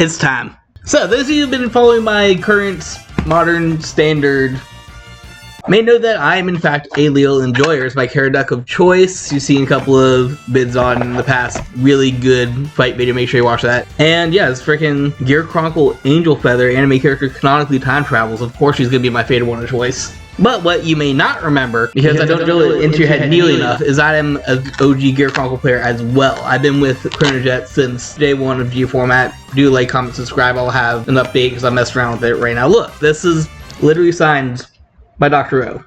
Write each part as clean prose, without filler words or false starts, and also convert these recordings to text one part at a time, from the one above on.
It's time. So, those of you who've been following my current modern standard may know that I am in fact a Liael enjoyer. It's my Keter deck of choice. You've seen a couple of bids on in the past. Really good fight video. Make sure you watch that. And yeah, it's freaking Gear Chronicle Angel Feather anime character canonically time travels. Of course, she's gonna be my favorite one of choice. But what you may not remember, because I don't drill it into your head nearly enough, is I am an OG Gear Chronicle player as well. I've been with Chronojet since day one of G format. Do like, comment, subscribe. I'll have an update because I'm messing around with it right now. Look, this is literally signed by Dr. O.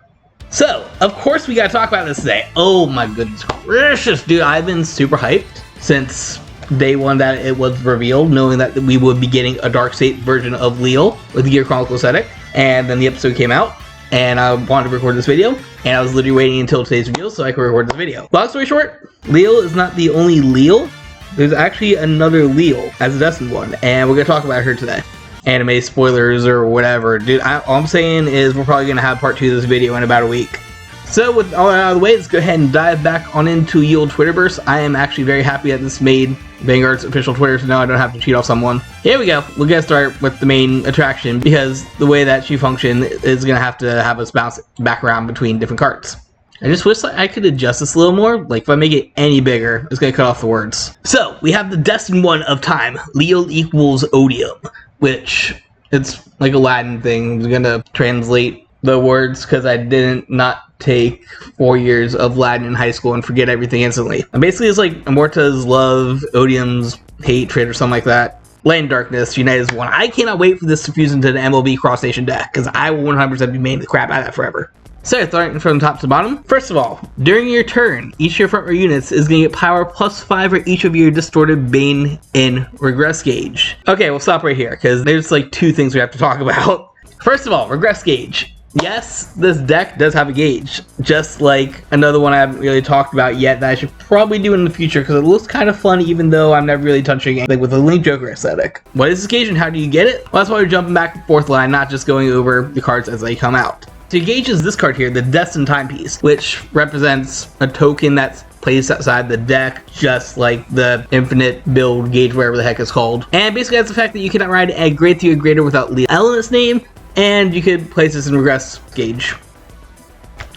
So, of course we gotta talk about this today. Oh my goodness gracious, dude, I've been super hyped since day one that it was revealed, knowing that we would be getting a Dark State version of Liael with the Gear Chronicle aesthetic, and then the episode came out, and I wanted to record this video, and I was literally waiting until today's reveal so I could record this video. Long story short, Liael is not the only Liael. There's actually another Liael as a Destined one, and we're gonna talk about her today. Anime spoilers or whatever. Dude, all I'm saying is we're probably going to have part 2 of this video in about a week. So with all that out of the way, let's go ahead and dive back on into Liael Twitterverse. I am actually very happy that this made Vanguard's official Twitter, so now I don't have to cheat off someone. Here we go. We're going to start with the main attraction, because the way that she functions is going to have us bounce back around between different cards. I just wish I could adjust this a little more. Like, if I make it any bigger, it's going to cut off the words. So, we have the Destined one of time. Liael equals Odium, which it's like a Latin thing. I'm going to translate the words because I didn't not take 4 years of Latin in high school and forget everything instantly. And basically, it's like Amorta's love, Odium's hatred, or something like that. Light and Darkness, United as one. I cannot wait for this to fuse into the MLB Cross Nation deck, because I will 100% be making the crap out of that forever. So, starting from top to bottom. First of all, during your turn, each of your front row units is going to get power +5 for each of your distorted Bane in Regress gauge. Okay, we'll stop right here, because there's like 2 things we have to talk about. First of all, Regress gauge. Yes, this deck does have a gauge, just like another one I haven't really talked about yet that I should probably do in the future, because it looks kind of fun even though I'm never really touching anything with a Link Joker aesthetic. What is this gauge and how do you get it? Well, that's why we're jumping back and forth line, not just going over the cards as they come out. So gauge is this card here, the Destined Timepiece, which represents a token that's placed outside the deck, just like the infinite build gauge, whatever the heck it's called. And basically that's the fact that you cannot ride a grade 3 or greater without Liael in its name, and you could place this in Regress gauge.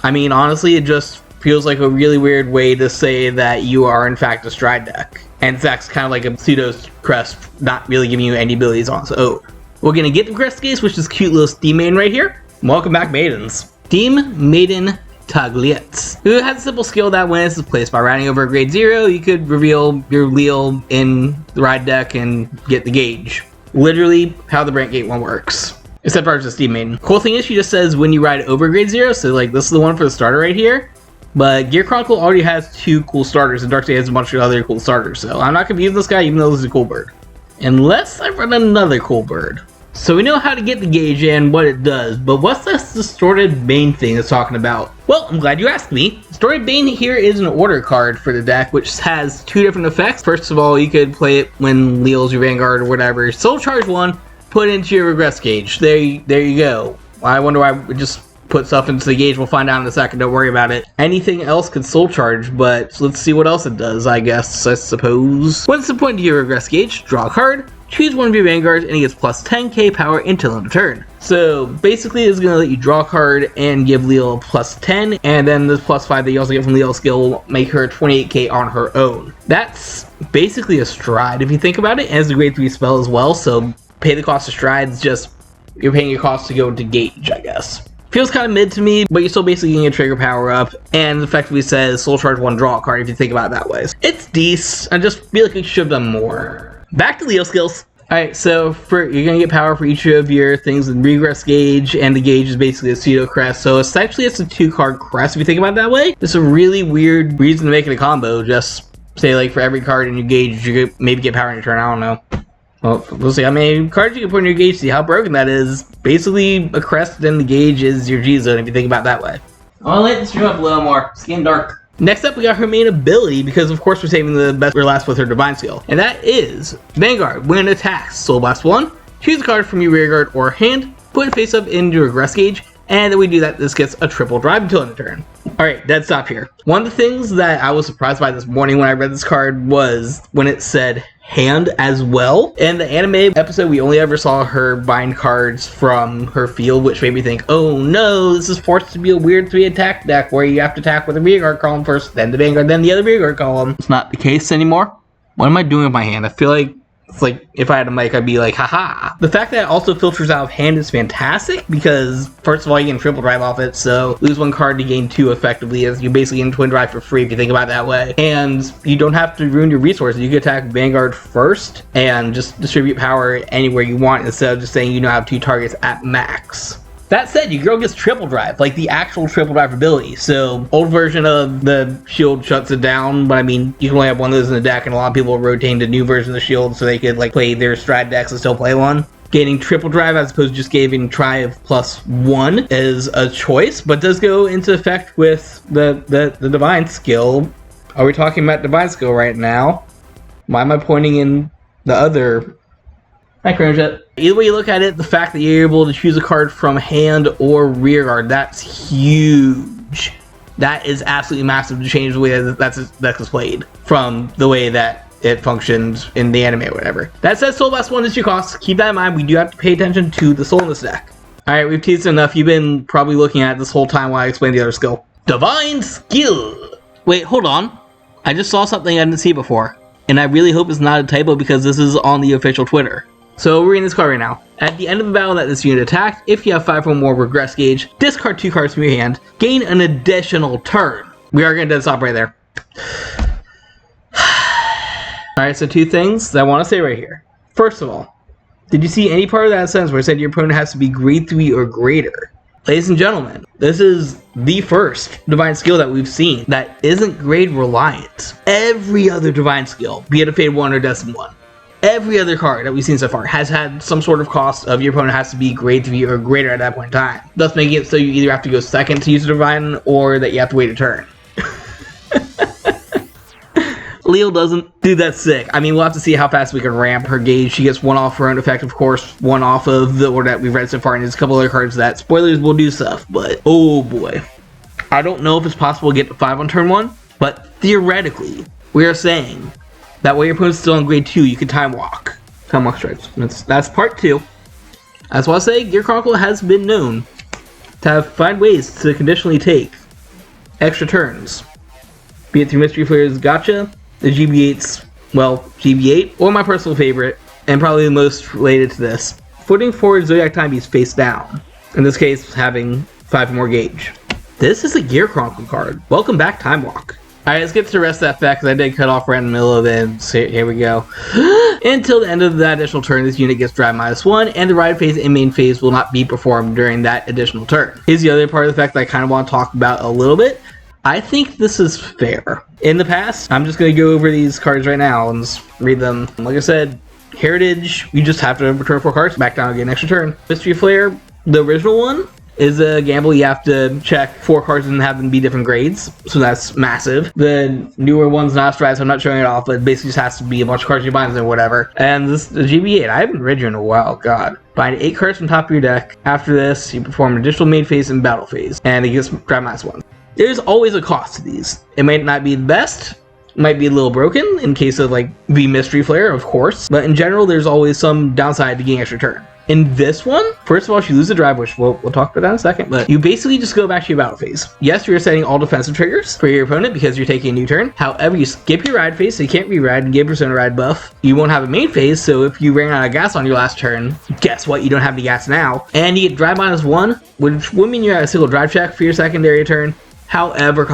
I mean, honestly, it just feels like a really weird way to say that you are in fact a Stride deck. And that's kind of like a pseudo crest, not really giving you any abilities on its own. We're gonna get the Regress gauge, which is cute little Steam maiden right here. Welcome back, maidens. Team Maiden Taglietz, who has a simple skill that when it's placed by riding over a grade 0, you could reveal your Liael in the ride deck and get the gauge. Literally how the Brand Gate one works. Except for the Steam Maiden. Cool thing is she just says when you ride over grade 0, so like this is the one for the starter right here. But Gear Chronicle already has 2 cool starters, and Dark State has a bunch of other cool starters, so I'm not confused with this guy even though this is a cool bird. Unless I run another cool bird. So we know how to get the gauge and what it does, but what's this distorted Bane thing it's talking about? Well, I'm glad you asked me. Distorted Bane here is an order card for the deck, which has 2 different effects. First of all, you could play it when Liael's your Vanguard or whatever. Soul Charge 1, put into your Regress gauge. There you go. I wonder why we just put stuff into the gauge. We'll find out in a second, don't worry about it. Anything else could Soul Charge, but let's see what else it does, I suppose. Once it's put into your Regress gauge, draw a card. Choose one of your Vanguards and it gets plus 10k power until end of turn. So basically it's going to let you draw a card and give Liael plus 10, and then this plus 5 that you also get from Liael's skill will make her 28k on her own. That's basically a Stride if you think about it, and it's a grade 3 spell as well, so pay the cost of Strides, just you're paying your cost to go into gauge, I guess. Feels kind of mid to me, but you're still basically getting a trigger power up, and effectively says Soul Charge 1, draw a card if you think about it that way. It's decent, I just feel like it should have done more. Back to Liael skills. Alright, so you're going to get power for each of your things in Regress gauge, and the gauge is basically a pseudo crest, so essentially it's a 2-card crest if you think about it that way. It's a really weird reason to make it a combo, just say like for every card in your gauge you could maybe get power in your turn, I don't know. Well, we'll see how many cards you can put in your gauge, see how broken that is. Basically, a crest then the gauge is your G-zone if you think about it that way. I'll light the stream up a little more, it's getting dark. Next up, we got her main ability, because of course we're saving the best for last with her divine skill. And that is Vanguard. When it attacks, Soul Blast 1, choose a card from your rear guard or hand, put it face up into your Regress gauge, and then we do that, this gets a triple drive until end of turn. Alright, dead stop here. One of the things that I was surprised by this morning when I read this card was when it said hand as well. In the anime episode, we only ever saw her bind cards from her field, which made me think, oh no, this is forced to be a weird 3 attack deck where you have to attack with the rearguard column first, then the Vanguard, then the other rearguard column. It's not the case anymore. What am I doing with my hand? I feel like it's like if I had a mic, I'd be like, haha. The fact that it also filters out of hand is fantastic because, first of all, you can triple drive off it, so lose 1 card to gain 2 effectively, as you basically get twin drive for free if you think about it that way. And you don't have to ruin your resources. You can attack Vanguard first and just distribute power anywhere you want instead of just saying you now have 2 targets at max. That said, your girl gets triple drive, like the actual triple drive ability. So, old version of the shield shuts it down, but I mean, you can only have one of those in the deck, and a lot of people rotate to new version of the shield so they could like play their strat decks and still play one. Gaining triple drive as opposed to just giving Triumph +1 is a choice, but does go into effect with the Divine skill. Are we talking about Divine skill right now? Why am I pointing in the other? Hi, Cronjet. Either way you look at it, the fact that you're able to choose a card from hand or rearguard, that's huge. That is absolutely massive to change the way that that's played from the way that it functions in the anime or whatever. That said, Soul Blast 1 is 2 costs. Keep that in mind. We do have to pay attention to the soul in this deck. Alright, we've teased enough. You've been probably looking at it this whole time while I explain the other skill. Divine Skill! Wait, hold on. I just saw something I didn't see before. And I really hope it's not a typo because this is on the official Twitter. So we're reading this card right now. At the end of the battle that this unit attacked, if you have 5 or more regress gauge, discard 2 cards from your hand, gain an additional turn. We are going to dead stop right there. Alright, so 2 things that I want to say right here. First of all, did you see any part of that sentence where it said your opponent has to be grade 3 or greater? Ladies and gentlemen, this is the first divine skill that we've seen that isn't grade reliant. Every other divine skill, be it a Fade 1 or Destined 1, every other card that we've seen so far has had some sort of cost of your opponent has to be grade 3 or greater at that point in time. Thus making it so you either have to go second to use a divine or that you have to wait a turn. Liael doesn't do that sick. I mean, we'll have to see how fast we can ramp her gauge. She gets 1 off her own effect, of course, 1 off of the order that we've read so far, and there's a couple other cards that, spoilers, will do stuff, but oh boy. I don't know if it's possible to get to 5 on turn 1, but theoretically, we are saying that while your opponent's still on grade 2, you can time walk. Time walk strikes. That's part 2. That's why I say Gear Chronicle has been known to find ways to conditionally take extra turns. Be it through Mystery Flare's Gotcha, the GB8's, well, GB8, or my personal favorite, and probably the most related to this, putting forward Zodiac Timepiece face down. In this case, having 5 more gauge. This is a Gear Chronicle card. Welcome back, Time Walk. Alright, let's get to the rest of that fact, because I did cut off right in the middle of it, and so here we go. Until the end of that additional turn, this unit gets drive -1, and the ride phase and main phase will not be performed during that additional turn. Here's the other part of the fact that I kind of want to talk about a little bit. I think this is fair. In the past, I'm just going to go over these cards right now and just read them. Like I said, Heritage, you just have to return 4 cards, back down, get an extra turn. Mystery Flare, the original one, is a gamble. You have to check 4 cards and have them be different grades, so that's massive. The newer one's not strats, so I'm not showing it off, but it basically just has to be a bunch of cards you bind or whatever. And this, the GB8, I haven't read you in a while, god. Bind 8 cards from top of your deck. After this, you perform additional main phase and battle phase, and it gets drive -1. There's always a cost to these. It might not be the best, might be a little broken in case of like the Mystery Flare, of course, but in general, there's always some downside to getting extra turn. In this one, first of all, if you lose the drive, which we'll talk about that in a second, but you basically just go back to your battle phase. Yes, you're setting all defensive triggers for your opponent because you're taking a new turn. However, you skip your ride phase, so you can't re-ride and give Persona Ride buff. You won't have a main phase, so if you ran out of gas on your last turn, guess what? You don't have any gas now. And you get drive -1, which would mean you have a single drive check for your secondary turn. However,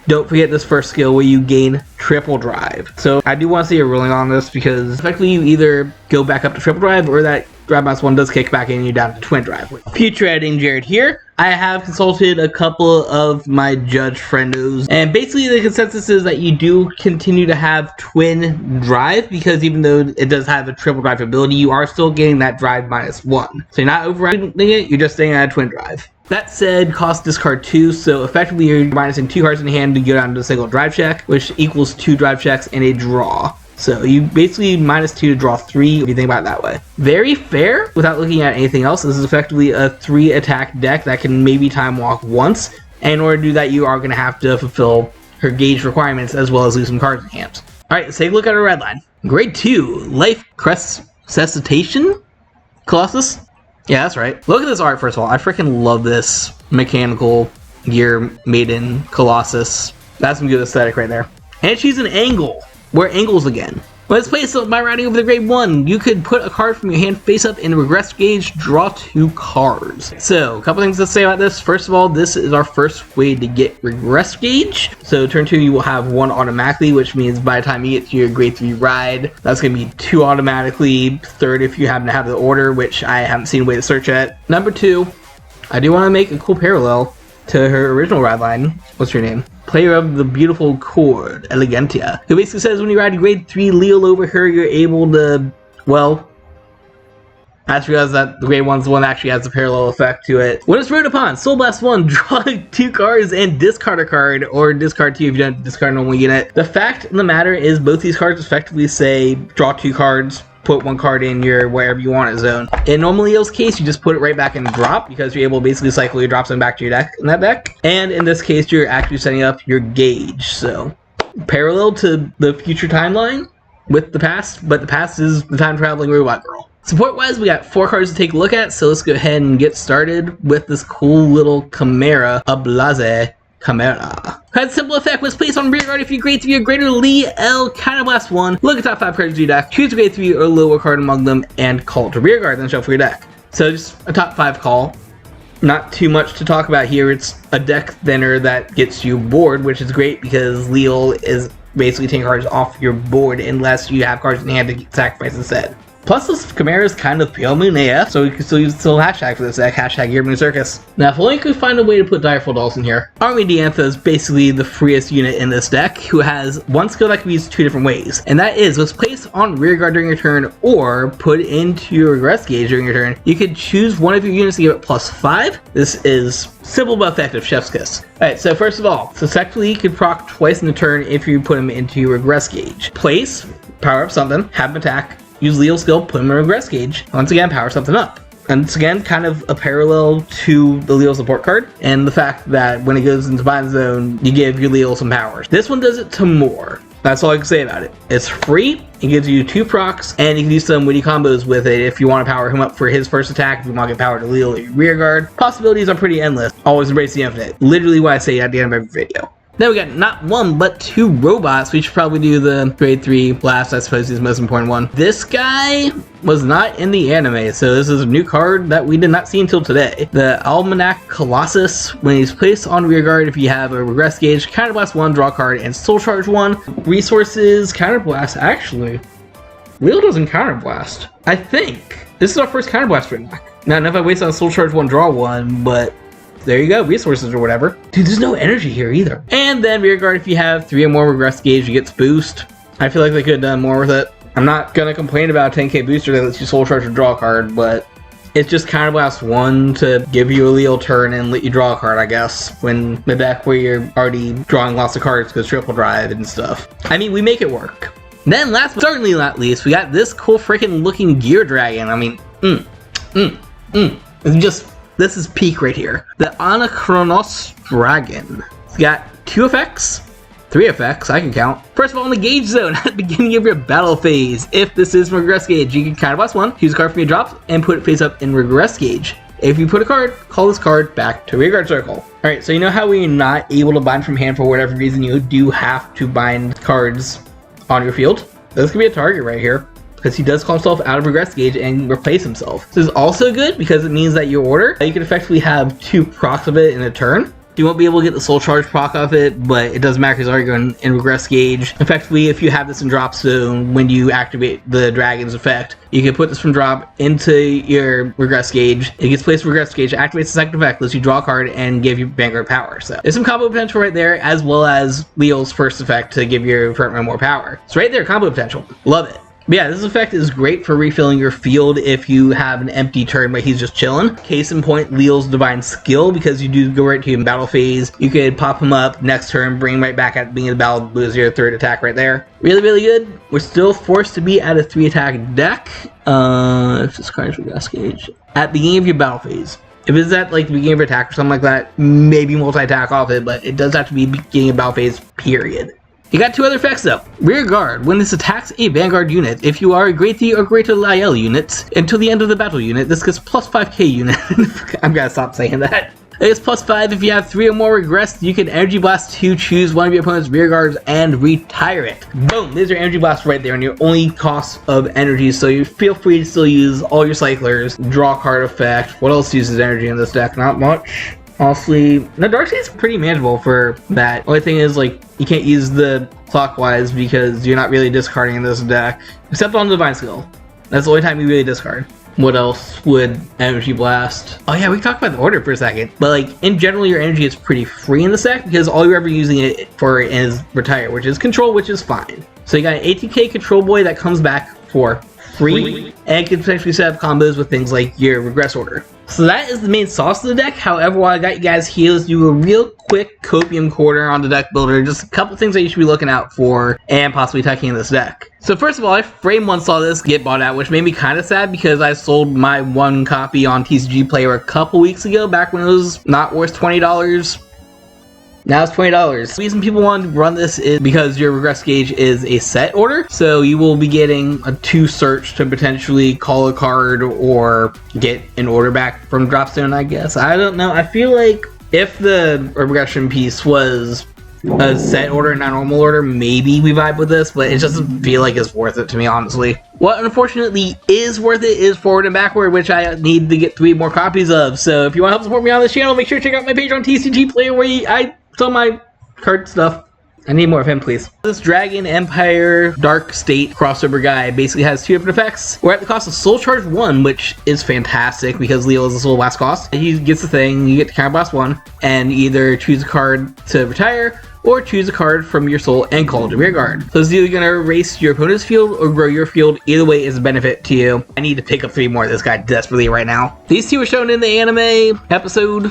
don't forget this first skill where you gain triple drive. So I do want to see a ruling on this because effectively you either go back up to triple drive or that drive -1 does kick back in and you're down to twin drive. Future editing Jared here. I have consulted a couple of my judge friendos, and basically the consensus is that you do continue to have twin drive because even though it does have a triple drive ability, you are still getting that drive -1. So you're not overriding it, you're just staying at a twin drive. That said, cost discard 2, so effectively you're minusing 2 cards in hand to go down to a single drive check, which equals 2 drive checks and a draw. So you basically -2 to draw 3 if you think about it that way. Very fair without looking at anything else. This is effectively a 3 attack deck that can maybe time walk once, And in order to do that, you are going to have to fulfill her gauge requirements as well as lose some cards in hand. Alright, let's take a look at our red line. Grade 2, Life Resuscitation Colossus? Yeah, that's right. Look at this art, first of all. I freaking love this mechanical gear maiden Colossus. That's some good aesthetic right there. And she's an angle. We're angles again. Let's play this by riding over the grade 1. You could put a card from your hand face up in regress gauge, draw 2 cards. So, a couple things to say about this. First of all, this is our first way to get regress gauge. So, turn 2, you will have 1 automatically, which means by the time you get to your grade 3 ride, that's going to be 2 automatically. Third, if you happen to have the order, which I haven't seen a way to search yet. Number 2, I do want to make a cool parallel to her original ride line. What's your name? Player of the beautiful chord, Elegantia, who basically says when you ride grade 3 Liael over her, you're able to, well, I just realized that the grade 1's the one that actually has a parallel effect to it. When it's rode upon, Soul Blast 1, draw 2 cards and discard a card, or discard 2 if you don't discard a normal unit. The fact of the matter is both these cards effectively say draw 2 cards, put 1 card in your wherever you want it zone. In normal Liael's case, you just put it right back in drop because you're able to basically cycle your drops them back to your deck in that deck. And in this case, you're actually setting up your gauge. So parallel to the future timeline with the past, but the past is the time traveling robot girl. Support wise, we got 4 cards to take a look at, so let's go ahead and get started with this cool little Chimera, a Blase Chimera. Had simple effect was placed on rear guard if you grade 3 or greater Liael Counterblast 1. Look at top 5 cards of your deck, choose a grade 3 or lower card among them, and call it to rear guard, then shuffle your deck. So just a top 5 call. Not too much to talk about here. It's a deck thinner that gets you bored, which is great because Liael is basically taking cards off your board unless you have cards in hand to sacrifice instead. Plus, this Chimera is kind of Pale Moon AF, so we can still use the hashtag for this deck, hashtag Year Moon Circus. Now, if only we could find a way to put Direful Dolls in here. Army Diantha is basically the freest unit in this deck, who has 1 skill that can be used 2 different ways. And that is, was placed on rear guard during your turn, or put into your regress gauge during your turn. You could choose one of your units to give it +5. This is simple but effective, chef's kiss. Alright, so first of all, successfully you could proc twice in the turn if you put him into your regress gauge. Place, power up something, have him attack, use Liael's skill, put him in regress gauge. Once again, power something up. And it's again kind of a parallel to the Liael support card, and the fact that when it goes into Bind Zone, you give your Liael some powers. This one does it to more. That's all I can say about it. It's free, it gives you 2 procs, and you can do some witty combos with it if you want to power him up for his first attack, if you want to get power to Liael or your rear guard. Possibilities are pretty endless. Always embrace the infinite. Literally what I say at the end of every video. Then we got not 1, but 2 robots. We should probably do the grade 3 last, I suppose is the most important one. This guy was not in the anime, so this is a new card that we did not see until today. The Almanac Colossus, when he's placed on rear guard, if you have a regress gauge, counterblast 1, draw a card, and soul charge 1. Resources, counterblast, actually. Liael doesn't counterblast. I think. This is our first counterblast right back. Now, I don't know if I waste on soul charge 1, draw 1, but there you go, resources or whatever. Dude, there's no energy here either. And then rear guard, if you have 3 or more regress gauge, you get boost. I feel like they could have done more with it. I'm not gonna complain about a 10k booster that lets you soul charge or draw a card, but it's just counterblast 1 to give you a Liael turn and let you draw a card, I guess, when the deck where you're already drawing lots of cards because triple drive and stuff. I mean, we make it work. Then last but certainly not least, we got this cool freaking looking gear dragon. I mean, it's just, this is peak right here. The Anachronos Dragon. It's got 2 effects, 3 effects, I can count. First of all, in the gauge zone, at the beginning of your battle phase, if this is regress gauge, you can counterblast 1, choose a card from your drop, and put it face up in regress gauge. If you put a card, call this card back to rear guard circle. Alright, so you know how we're not able to bind from hand for whatever reason, you do have to bind cards on your field? This could be a target right here, because he does call himself out of regress gauge and replace himself. This is also good because it means that your order, you can effectively have 2 procs of it in a turn. You won't be able to get the soul charge proc of it, but it doesn't matter because it's already going in regress gauge. Effectively, if you have this in drop zone, when you activate the dragon's effect, you can put this from drop into your regress gauge. It gets placed in regress gauge, activates the second effect, lets you draw a card and give you Vanguard power. So there's some combo potential right there, as well as Liael's first effect to give your partner more power. So right there, combo potential. Love it. But yeah, this effect is great for refilling your field if you have an empty turn but he's just chilling. Case in point, Liael's Divine Skill, because you do go right to him battle phase. You could pop him up next turn, bring him right back at the beginning of the battle, lose your 3rd attack right there. Really, really good. We're still forced to be at a 3 attack deck. If this card is regress gauge. At the beginning of your battle phase. If it's at like the beginning of attack or something like that, maybe multi-attack off it, but it does have to be beginning of battle phase, period. You got 2 other effects though. Rear guard. When this attacks a Vanguard unit, if you are a Grade 3 or greater Liael unit, until the end of the battle unit, this gets plus 5k unit. I'm gonna stop saying that. It gets plus 5 if you have 3 or more regress. You can Energy Blast to choose one of your opponent's rear guards and retire it. Boom, there's your Energy Blast right there, and your only cost of energy, so you feel free to still use all your cyclers. Draw card effect. What else uses energy in this deck? Not much. Honestly, the Dark State's pretty manageable for that. Only thing is, like, you can't use the clockwise because you're not really discarding in this deck, except on the Divine Skill. That's the only time you really discard. What else would Energy Blast? Oh yeah, we can talk about the order for a second. But like, in general, your energy is pretty free in this deck because all you're ever using it for is retire, which is control, which is fine. So you got an 18k control boy that comes back for free, and can potentially set up combos with things like your regress order. So that is the main sauce of the deck. However, while I got you guys here, let's do a real quick copium corner on the deck builder. Just a couple things that you should be looking out for and possibly tucking in this deck. So first of all, I frame one saw this get bought out, which made me kind of sad because I sold my 1 copy on TCG Player a couple weeks ago, back when it was not worth $20. Now it's $20. The reason people want to run this is because your regress gauge is a set order, so you will be getting a 2 search to potentially call a card or get an order back from Dropstone, I guess. I don't know. I feel like if the regression piece was a set order and not normal order, maybe we vibe with this, but it doesn't feel like it's worth it to me, honestly. What unfortunately is worth it is forward and backward, which I need to get 3 more copies of. So if you want to help support me on this channel, make sure to check out my page on TCG Player where I sell my card stuff. I need more of him, please. This Dragon Empire Dark State crossover guy basically has 2 different effects. We're at the cost of Soul Charge 1, which is fantastic because Liael is a soul blast cost. He gets the thing, you get to counter blast 1, and either choose a card to retire, or choose a card from your soul and call it a rear guard. So it's either going to erase your opponent's field or grow your field. Either way is a benefit to you. I need to pick up 3 more of this guy desperately right now. These 2 were shown in the anime episode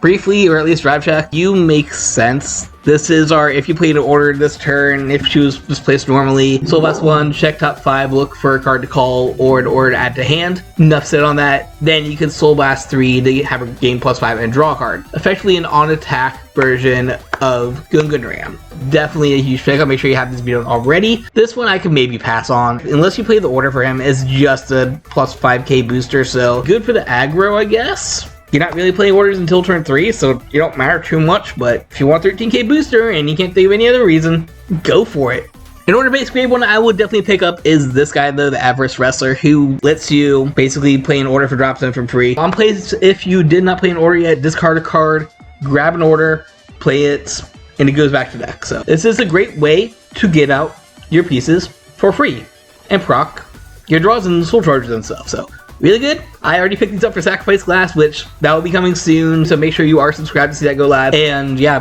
briefly, or at least drive check. You make sense. This is our, if you played an order this turn, if she was placed normally, Soul Blast 1, check top 5, look for a card to call or an order to add to hand. Enough said on that. Then you can Soul Blast 3 to have a gain +5 and draw a card. Effectively an on-attack version of Gungan Ram. Definitely a huge pickup. Make sure you have this video already. This one I could maybe pass on. Unless you play the order for him, it's just a +5k booster, so good for the aggro, I guess. You're not really playing orders until turn 3, so you don't matter too much, but if you want 13k booster and you can't think of any other reason, go for it. An order-based grade 1 I would definitely pick up is this guy though, the Avarice Wrestler, who lets you basically play an order for Dropstone for free. On plays, if you did not play an order yet, discard a card, grab an order, play it, and it goes back to deck. So this is a great way to get out your pieces for free and proc your draws and soul charges and stuff. So really good. I already picked these up for Sacrifice Glass, which that will be coming soon, so make sure you are subscribed to see that go live. And yeah,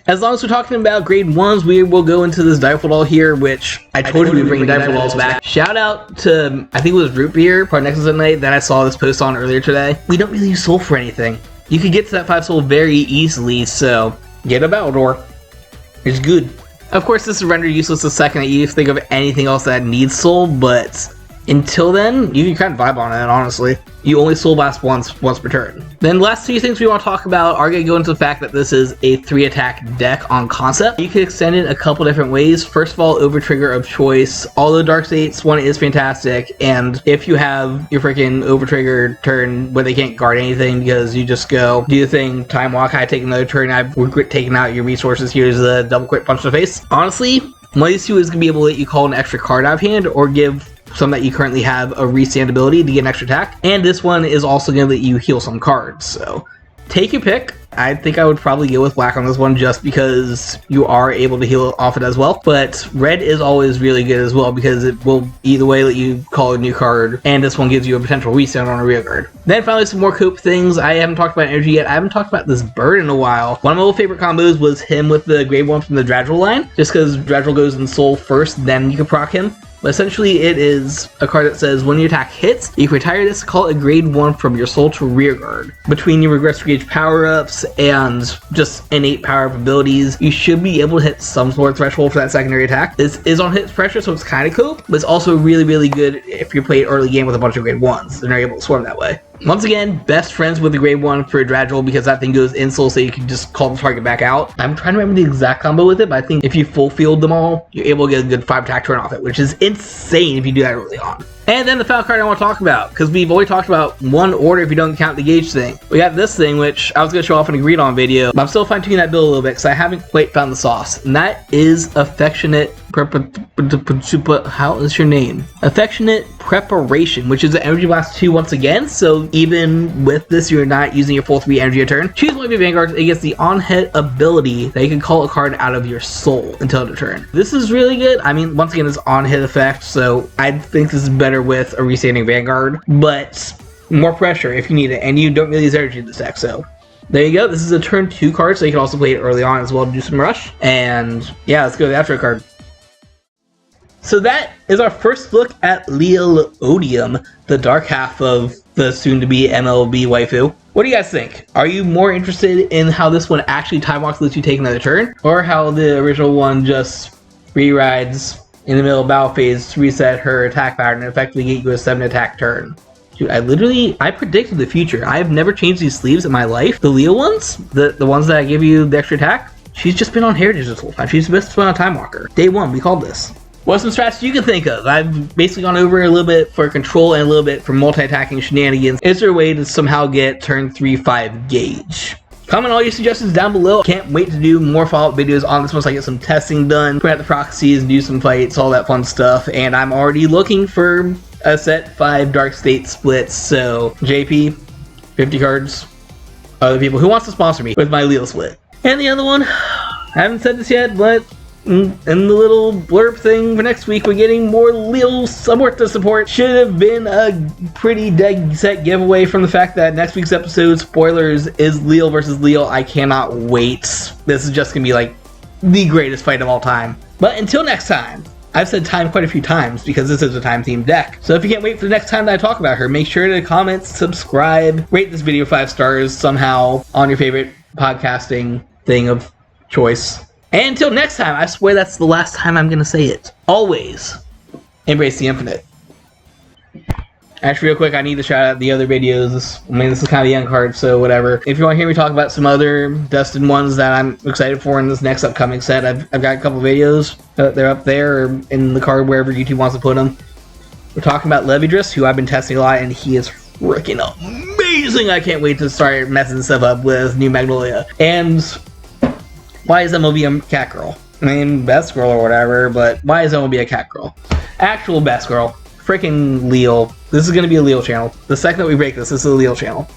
as long as we're talking about grade 1s, we will go into this Difoldol here, which I told you we bring Difoldols back. Shout out to, I think it was Root Beer, part Nexus at Night, that I saw this post on earlier today. We don't really use soul for anything. You can get to that 5 soul very easily, so get a Battledore. It's good. Of course, this is rendered useless the second that you think of anything else that needs soul, but until then, you can kind of vibe on it, honestly. You only Soul Blast once per turn. Then the last 2 things we want to talk about are going to go into the fact that this is a 3-attack deck on concept. You can extend it a couple different ways. First of all, Overtrigger of choice. Although Dark State's one is fantastic, and if you have your freaking Overtrigger turn where they can't guard anything because you just go, do the thing, Time Walk, I take another turn, I regret taking out your resources, here's a double quick punch to the face. Honestly, one of these 2 is going to be able to let you call an extra card out of hand or give some that you currently have a restand ability to get an extra attack, and this one is also going to let you heal some cards, so take your pick. I think I would probably go with black on this one just because you are able to heal off it as well, but red is always really good as well because it will either way let you call a new card, and this one gives you a potential restand on a rear guard. Then finally some more cope things. I haven't talked about energy yet. I haven't talked about this bird in a while. One of my old favorite combos was him with the grade 1 from the Dradril line, just because Dradril goes in soul first, then you can proc him. But essentially, it is a card that says, when your attack hits, you can retire this, call it a grade 1 from your soul to rear guard. Between your regress gauge power-ups and just innate power-up abilities, you should be able to hit some sort of threshold for that secondary attack. This is on hit pressure, so it's kind of cool, but it's also really, really good if you play early game with a bunch of grade 1s, and are able to swarm that way. Once again, best friends with the grade 1 for Dragil because that thing goes insole so you can just call the target back out. I'm trying to remember the exact combo with it, but I think if you full field them all, you're able to get a good 5 attack turn off it, which is insane if you do that early on. And then the final card I want to talk about, because we've already talked about one order if you don't count the gauge thing. We got this thing, which I was going to show off in a agreed on video, but I'm still fine tuning that build a little bit because I haven't quite found the sauce. And that is Affectionate how is your name? Affectionate Preparation, which is an Energy Blast 2 once again, so even with this, you're not using your full 3 energy a turn. Choose one of your Vanguards, it gets the on-hit ability that you can call a card out of your soul until the turn. This is really good. I mean, once again, it's on-hit effect, so I think this is better with a Restanding Vanguard, but more pressure if you need it, and you don't really use energy in this deck, so there you go. This is a turn 2 card, so you can also play it early on as well to do some rush, and yeah, let's go to the outro card. So that is our first look at Liael Odium, the dark half of the soon-to-be MLB waifu. What do you guys think? Are you more interested in how this one actually time walks, lets you take another turn, or how the original one just free rides in the middle of battle phase to reset her attack pattern and effectively get you a 7 attack turn? Dude, I predicted the future. I have never changed these sleeves in my life. The Liael ones, the ones that give you the extra attack, she's just been on Heritage this whole time. She's just been on Time Walker. Day 1, we called this. What's some strats you can think of? I've basically gone over a little bit for control and a little bit for multi-attacking shenanigans. Is there a way to somehow get turn 3/5 gauge? Comment all your suggestions down below. Can't wait to do more follow-up videos on this once I get some testing done, print out the proxies, do some fights, all that fun stuff. And I'm already looking for a set 5 Dark State splits. So JP, 50 cards, other people who wants to sponsor me with my Liael split. And the other one, I haven't said this yet, but in the little blurb thing for next week, we're getting more Liael support. Should have been a pretty dead set giveaway from the fact that next week's episode, spoilers, is Liael versus Liael. I cannot wait. This is just gonna be like the greatest fight of all time. But until next time, I've said time quite a few times because this is a time themed deck. So if you can't wait for the next time that I talk about her, make sure to comment, subscribe, rate this video 5 stars somehow on your favorite podcasting thing of choice. And until next time, I swear that's the last time I'm going to say it. Always embrace the infinite. Actually, real quick, I need to shout out the other videos. I mean, this is kind of the end card, so whatever. If you want to hear me talk about some other Destined ones that I'm excited for in this next upcoming set, I've got a couple videos. They're up there or in the card, wherever YouTube wants to put them. We're talking about Levidrus, who I've been testing a lot, and he is freaking amazing. I can't wait to start messing stuff up with New Magnolia. And why is MLB a cat girl? I mean, best girl or whatever, but why is MLB a cat girl? Actual best girl. Freaking Liael. This is going to be a Liael channel. The second that we break this is a Liael channel.